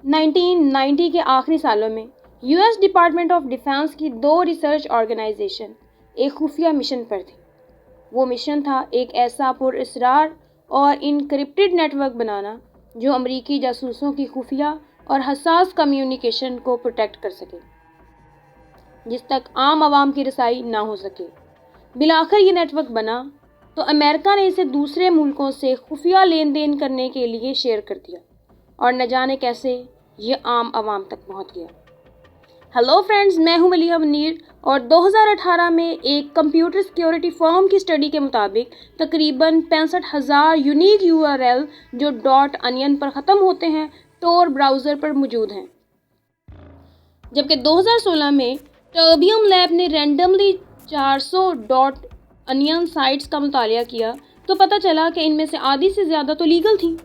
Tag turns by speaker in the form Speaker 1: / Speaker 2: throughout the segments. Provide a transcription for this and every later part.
Speaker 1: 1990 کے آخری سالوں میں US ڈپارٹمنٹ آف ڈیفینس کی 2 ریسرچ آرگنائزیشن ایک خفیہ مشن پر تھی۔ وہ مشن تھا ایک ایسا پر اسرار اور انکرپٹڈ نیٹ ورک بنانا جو امریکی جاسوسوں کی خفیہ اور حساس کمیونیکیشن کو پروٹیکٹ کر سکے، جس تک عام عوام کی رسائی نہ ہو سکے۔ بالآخر یہ نیٹ ورک بنا تو امریکہ نے اسے دوسرے ملکوں سے خفیہ لین دین کرنے کے لیے شیئر کر دیا، اور نہ جانے کیسے یہ عام عوام تک پہنچ گیا۔ ہیلو فرینڈز، میں ہوں ملیحہ منیر، اور 2018 میں ایک کمپیوٹر سیکیورٹی فرم کی اسٹڈی کے مطابق تقریباً 65,000 یونیک URL جو .onion پر ختم ہوتے ہیں ٹور براؤزر پر موجود ہیں، جبکہ 2016 میں ٹربیوم لیب نے رینڈملی 400 .onion سائٹس کا مطالعہ کیا تو پتہ چلا کہ ان میں سے آدھی سے زیادہ تو لیگل تھیں۔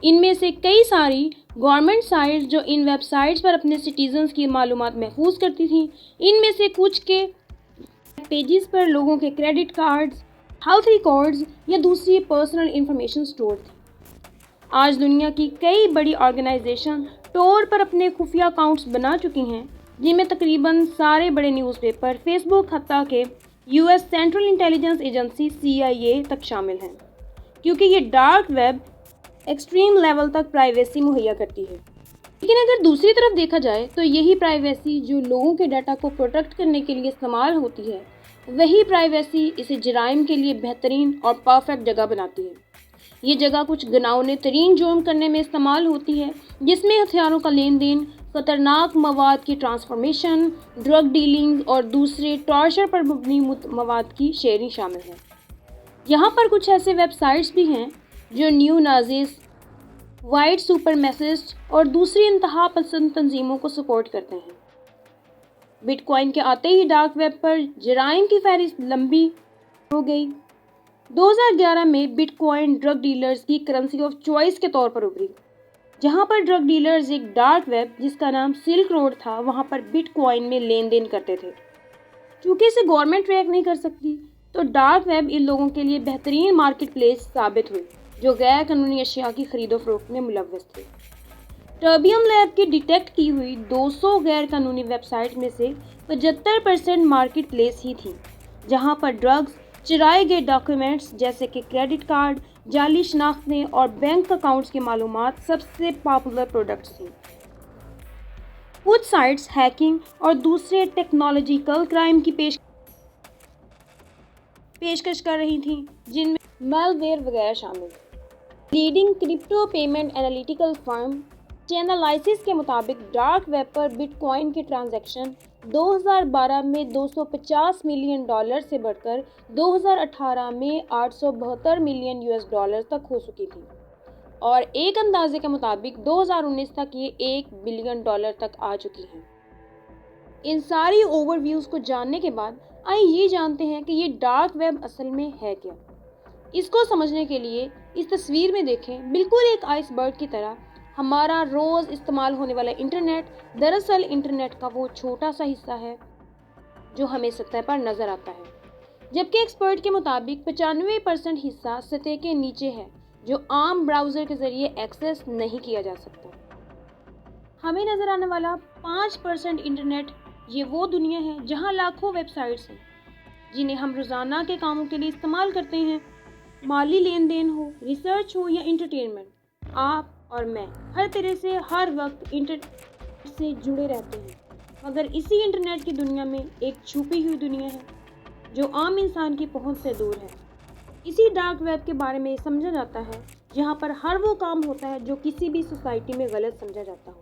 Speaker 1: ان میں سے کئی ساری گورنمنٹ سائٹس جو ان ویب سائٹس پر اپنے سٹیزنز کی معلومات محفوظ کرتی تھیں، ان میں سے کچھ کے پیجز پر لوگوں کے کریڈٹ کارڈز، ہیلتھ ریکارڈز یا دوسری پرسنل انفارمیشن سٹور تھی۔ آج دنیا کی کئی بڑی آرگنائزیشن ٹور پر اپنے خفیہ اکاؤنٹس بنا چکی ہیں، جن میں تقریباً سارے بڑے نیوز پیپر، فیس بک، حتیٰ کہ US central intelligence agency CIA تک شامل ہیں، کیونکہ یہ ڈارک ویب ایکسٹریم لیول تک پرائیویسی مہیا کرتی ہے۔ لیکن اگر دوسری طرف دیکھا جائے تو یہی پرائیویسی جو لوگوں کے ڈیٹا کو پروٹیکٹ کرنے کے لیے استعمال ہوتی ہے، وہی پرائیویسی اسے جرائم کے لیے بہترین اور پرفیکٹ جگہ بناتی ہے۔ یہ جگہ کچھ گناؤنے ترین جرم کرنے میں استعمال ہوتی ہے، جس میں ہتھیاروں کا لین دین، خطرناک مواد کی ٹرانسفارمیشن، ڈرگ ڈیلنگ اور دوسرے ٹارچر پر مبنی مواد کی شیئرنگ شامل ہے۔ یہاں پر کچھ ایسے ویب سائٹس بھی ہیں جو نیو نازیز، وائٹ سپرمیسسٹ اور دوسری انتہا پسند تنظیموں کو سپورٹ کرتے ہیں۔ بٹ کوائن کے آتے ہی ڈارک ویب پر جرائم کی فہرست لمبی ہو گئی۔ 2011 میں بٹ کوائن ڈرگ ڈیلرز کی کرنسی آف چوائس کے طور پر ابھری۔ جہاں پر ڈرگ ڈیلرز ایک ڈارک ویب جس کا نام سلک روڈ تھا، وہاں پر بٹ کوائن میں لین دین کرتے تھے۔ چونکہ اسے گورنمنٹ ٹریک نہیں کر سکتی، تو ڈارک ویب ان لوگوں کے لیے بہترین مارکیٹ پلیس ثابت ہوئی جو غیر قانونی اشیاء کی خرید و فروخت میں ملوث تھے۔ ٹربیوم لیب کی ڈیٹیکٹ کی ہوئی 200 غیر قانونی ویب سائٹ میں سے 75% مارکیٹ پلیس ہی تھیں، جہاں پر ڈرگز، چرائے گئے ڈاکیومنٹس جیسے کہ کریڈٹ کارڈ، جعلی شناختیں اور بینک اکاؤنٹس کی معلومات سب سے پاپولر پروڈکٹس تھیں۔ کچھ سائٹس ہیکنگ اور دوسرے ٹیکنالوجیکل کرائم کی پیشکش کر رہی تھیں، جن میں میل ویئر وغیرہ شامل تھے۔ لیڈنگ کرپٹو پیمنٹ انالیٹیکل فرم چینلائسس کے مطابق dark web per but coin کی ٹرانزیکشن 2012 میں $250 ملین سے بڑھ کر 2018 میں $872 ملین تک ہو چکی تھی، اور ایک اندازے کے مطابق 2019 تک یہ $1 بلین تک آ چکی ہیں۔ ان ساری اوور ویوز کو جاننے کے بعد آئیے یہ جانتے ہیں کہ یہ ڈارک ویب اصل میں ہے کیا۔ اس کو سمجھنے کے لیے اس تصویر میں دیکھیں، بالکل ایک آئس برگ کی طرح ہمارا روز استعمال ہونے والا انٹرنیٹ دراصل انٹرنیٹ کا وہ چھوٹا سا حصہ ہے جو ہمیں سطح پر نظر آتا ہے، جبکہ ایکسپرٹ کے مطابق 95% حصہ سطح کے نیچے ہے جو عام براؤزر کے ذریعے ایکسس نہیں کیا جا سکتا۔ ہمیں نظر آنے والا 5% انٹرنیٹ یہ وہ دنیا ہے جہاں لاکھوں ویب سائٹس ہیں جنہیں ہم روزانہ کے کاموں کے لیے استعمال کرتے ہیں، مالی لین دین ہو، ریسرچ ہو یا انٹرٹینمنٹ۔ آپ اور میں ہر طرح سے ہر وقت انٹرنیٹ سے جڑے رہتے ہیں، مگر اسی انٹرنیٹ کی دنیا میں ایک چھپی ہوئی دنیا ہے جو عام انسان کی پہنچ سے دور ہے۔ اسی ڈارک ویب کے بارے میں سمجھا جاتا ہے جہاں پر ہر وہ کام ہوتا ہے جو کسی بھی سوسائٹی میں غلط سمجھا جاتا ہو۔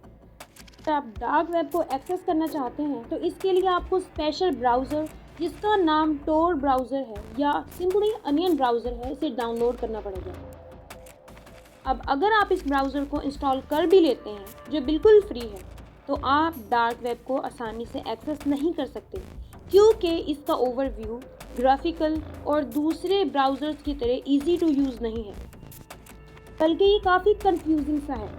Speaker 1: اگر آپ ڈارک ویب کو ایکسس کرنا چاہتے ہیں تو اس کے لیے آپ کو اسپیشل براؤزر جس کا نام ٹور براؤزر ہے یا سمپلی انین براؤزر ہے، اسے ڈاؤن لوڈ کرنا پڑے گا۔ اب اگر آپ اس براؤزر کو انسٹال کر بھی لیتے ہیں جو بالکل فری ہے، تو آپ ڈارک ویب کو آسانی سے ایکسس نہیں کر سکتے، کیونکہ اس کا اوور ویو گرافیکل اور دوسرے براؤزرز کی طرح ایزی ٹو یوز نہیں ہے، بلکہ یہ کافی کنفیوزنگ سا ہے۔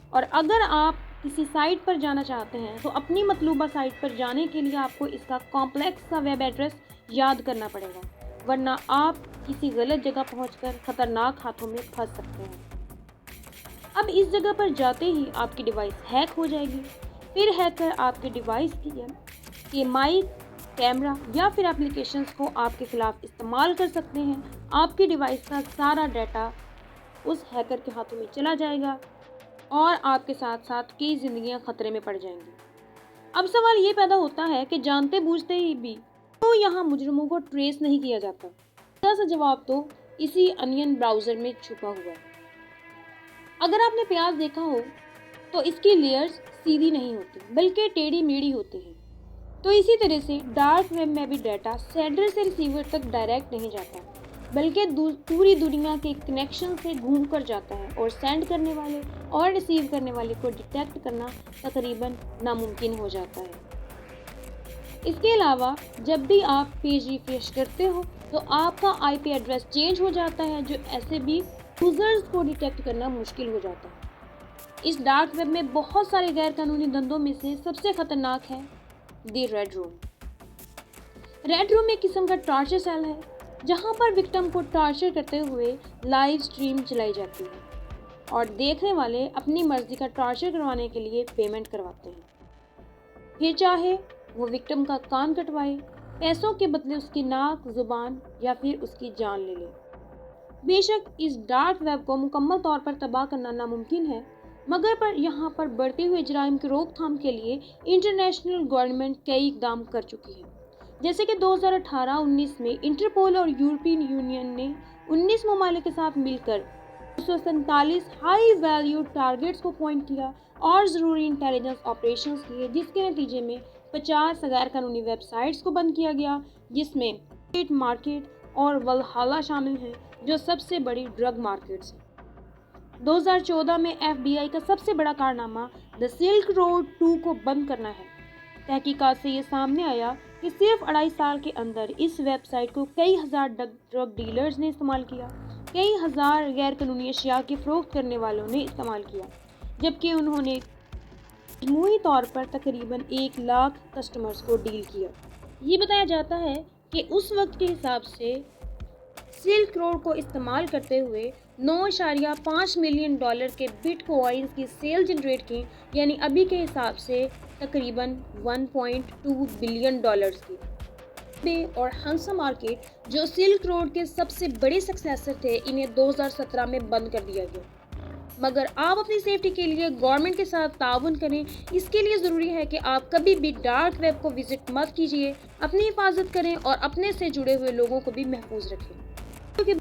Speaker 1: اور اگر آپ کسی سائٹ پر جانا چاہتے ہیں تو اپنی مطلوبہ سائٹ پر جانے کے لیے آپ کو اس کا کمپلیکس سا ویب ایڈریس یاد کرنا پڑے گا، ورنہ آپ کسی غلط جگہ پہنچ کر خطرناک ہاتھوں میں پھنس سکتے ہیں۔ اب اس جگہ پر جاتے ہی آپ کی ڈیوائس ہیک ہو جائے گی۔ پھر ہیکر آپ کے ڈیوائس کے مائک، کیمرہ یا پھر اپلیکیشنز کو آپ کے خلاف استعمال کر سکتے ہیں۔ آپ کی ڈیوائس کا سارا ڈیٹا اس ہیکر کے ہاتھوں میں چلا جائے گا اور آپ کے ساتھ ساتھ کئی زندگیاں خطرے میں پڑ جائیں گی۔ اب سوال یہ پیدا ہوتا ہے کہ جانتے بوجھتے ہی بھی کیوں یہاں مجرموں کو ٹریس نہیں کیا جاتا؟ اس کا جواب تو اسی انین براؤزر میں چھپا ہوا ہے۔ اگر آپ نے پیاز دیکھا ہو تو اس کی لیئرز سیدھی نہیں ہوتی بلکہ ٹیڑھی میڑھی ہوتی ہیں۔ تو اسی طرح سے ڈارک ویب میں بھی ڈیٹا سینڈر سے ریسیور تک ڈائریکٹ نہیں جاتا بلکہ پوری دنیا کے کنیکشن سے گھوم کر جاتا ہے اور سینڈ کرنے والے اور ریسیو کرنے والے کو ڈیٹیکٹ کرنا تقریباً ناممکن ہو جاتا ہے۔ اس کے علاوہ جب بھی آپ پیج ریفریش کرتے ہو تو آپ کا آئی پی ایڈریس چینج ہو جاتا ہے، جو ایسے بھی یوزرز کو ڈیٹیکٹ کرنا مشکل ہو جاتا ہے۔ اس ڈارک ویب میں بہت سارے غیر قانونی دھندوں میں سے سب سے خطرناک ہے دی ریڈ روم۔ ریڈ روم ایک قسم کا ٹارچر سیل ہے جہاں پر وکٹم کو ٹارچر کرتے ہوئے لائیو سٹریم چلائی جاتی ہے اور دیکھنے والے اپنی مرضی کا ٹارچر کروانے کے لیے پیمنٹ کرواتے ہیں۔ پھر چاہے وہ وکٹم کا کان کٹوائے، پیسوں کے بدلے اس کی ناک، زبان یا پھر اس کی جان لے لے۔ بے شک اس ڈارک ویب کو مکمل طور پر تباہ کرنا ناممکن ہے، مگر یہاں پر بڑھتے ہوئے جرائم کی روک تھام کے لیے انٹرنیشنل گورنمنٹ کئی اقدام کر چکی ہے۔ جیسے کہ 2018-19 میں انٹرپول اور یورپین یونین نے 19 ممالک کے ساتھ مل کر 247 ہائی ویلیو ٹارگٹس کو پوائنٹ کیا اور ضروری انٹیلیجنس آپریشنز کیے، جس کے نتیجے میں 50 غیر قانونی ویب سائٹس کو بند کیا گیا، جس میں مارکیٹ اور ولہالہ شامل ہیں، جو سب سے بڑی ڈرگ مارکیٹس ہیں۔ 2014 میں ایف بی آئی کا سب سے بڑا کارنامہ دی سلک روڈ 2 کو بند کرنا ہے۔ تحقیقات سے یہ سامنے آیا کہ صرف 2.5 سال کے اندر اس ویب سائٹ کو کئی ہزار ڈرگ ڈیلرز نے استعمال کیا، کئی ہزار غیر قانونی اشیاء کی فروخت کرنے والوں نے استعمال کیا، جبکہ انہوں نے مجموعی طور پر تقریباً 1 لاکھ کسٹمرز کو ڈیل کیا۔ یہ بتایا جاتا ہے کہ اس وقت کے حساب سے سلک روڈ کو استعمال کرتے ہوئے 9.5 ملین ڈالر کے بٹ کوائنز کی سیل جنریٹ کی، یعنی ابھی کے حساب سے تقریباً 1.2 بلین ڈالرز کی۔ بے اور ہنسا مارکیٹ، جو سلک روڈ کے سب سے بڑے سکسیسر تھے، انہیں 2017 میں بند کر دیا گیا۔ مگر آپ اپنی سیفٹی کے لیے گورنمنٹ کے ساتھ تعاون کریں۔ اس کے لیے ضروری ہے کہ آپ کبھی بھی ڈارک ویب کو وزٹ مت کیجیے، اپنی حفاظت کریں اور اپنے سے جڑے ہوئے لوگوں کو بھی محفوظ رکھیں، کیونکہ